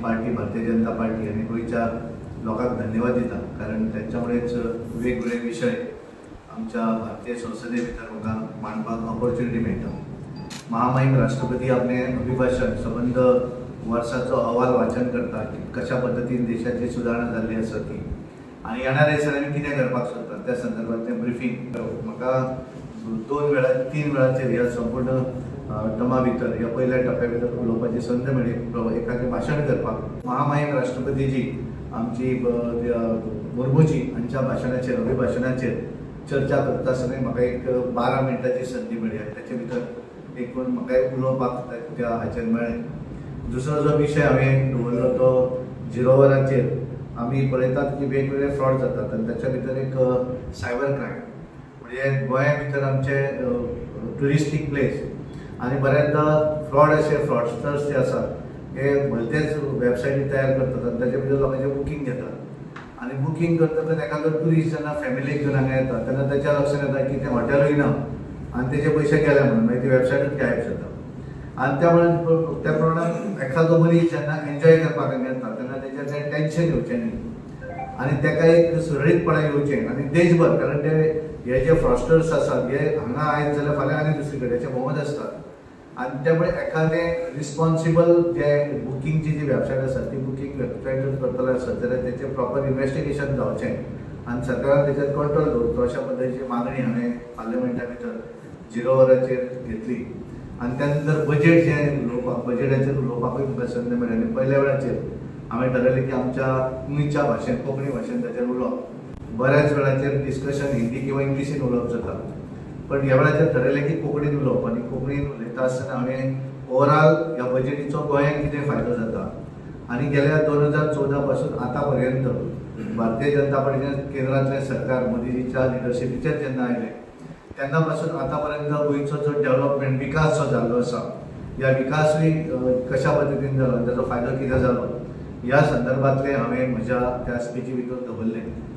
Party Bharatiya Janata party आणि गोयच्या लोकांक धन्यवाद दिता, कारण त्यांच्यामुळेच वेगवेगळे विषय आमच्या भारतीय संसदे भितर म्हाका मांडपाक ऑपॉर्च्युनिटी मेळटा। महामहिम राष्ट्रपती आपले अभिभाषण संबंध वर्षाचो अहवाल वाचन करता की कशा पद्धतीन देशाची सुधारणा जाल्ली आसा ती आणि येणाऱ्या दिसांनी कितें करपाक सोदतात त्या संदर्भातलें ब्रिफींग म्हाका 3 वेळाचेर ह्या संपूर्ण टर्मा भितर ह्या पयल्या टप्प्या भितर उलोवपाची संद मेळ्ळी, एकाचें भाशण करपाक। महामहिम राष्ट्रपतीजी आमची मुर्मूजी हांच्या भाशणाचेर अभिभाशणाचेर चर्चा करता आसतना म्हाका एक 12 मिनटाची संदी मेळ्ळी आनी ताचे भितर एकूण म्हाका उलोवपाक त्या हाचेर मेळ्ळें। दुसरो जो विशय हांवें दवरलो तो 0 वरांचेर आमी पळयतात की वेगवेगळे फ्रॉड जातात आनी ताच्या भितर एक सायबर क्रायम म्हणजे गोंया भितर आमचे ट्युरिस्टीक प्लेस आनी बऱ्याचदा फ्रॉड असे फ्रॉडस्टर्स जे आसात हे भलतेच वेबसायटी तयार करतात आनी ताचे भितर लोकांचें बुकींग घेतात आनी बुकींग करतकच एखादो ट्युरिस्ट जेन्ना फॅमिलीक घेवन हांगा येता तेन्ना ताच्या लक्षांत येता की तें हॉटेलूय ना आनी तेजे पयशे गेले म्हणून मागीर ती वेबसायटूच गायब जाता। आनी त्या प्रमाणान एखादो मनीस जेन्ना एन्जॉय करपाक हांगा येता तेन्ना तेजेर कांय टेन्शन येवचें न्ही आनी ताका एक सुरळीतपणान येवचें आनी देशभर, कारण हे जे फ्रॉडस्टर्स आसात हे हांगा आयज जाल्यार फाल्यां आनी दुसरे कडेन भोंवत आसतात आनी त्यामुळे एखादें रिस्पॉन्सिबल जे बुकींगची जी वेबसायट आसा ती बुकींग वेबसायट करतले आसत जाल्यार तेचें प्रॉपर इन्वेस्टिगेशन जावचें आनी सरकारान तेचेर कंट्रोल दवरचो अशा पद्दतीची मागणी हांवें पार्लिमेंटा भितर 0 वरांचेर घेतली। आनी त्या नंतर बजेट जें उलोवपाक बजेटाचेर उलोवपाकूय म्हाका संद मेळ्ळी आनी पयल्या वेळाचेर हांवें थारायलें की आमच्या गोंयच्या भाशेन कोंकणी भाशेन ताचेर उलोवप। बऱ्याच वेळाचेर डिस्कशन हिंदी किंवा इंग्लिशीन उलोवप जाता, पण ह्या वेळाचेर थारायलें की कोंकणीन उलोवप आनी कोंकणीन उलयता आसतना हांवें ओवरऑल ह्या बजेटीचो गोंयांक कितें फायदो जाता आनी गेल्या 2014 पासून आतां पर्यंत भारतीय जनता पार्टीचें केंद्रांतलें सरकार मोदीजीच्या लिडरशिपीचेर जेन्ना आयलें तेन्ना पासून आतां पर्यंत गोंयचो जो डेव्हलपमेंट विकास जो जाल्लो आसा ह्या विकासूय कशा पद्दतीन जालो आनी ताचो फायदो कितें जालो ह्या संदर्भातलें हांवें म्हज्या त्या स्पिची भितर दवरलें।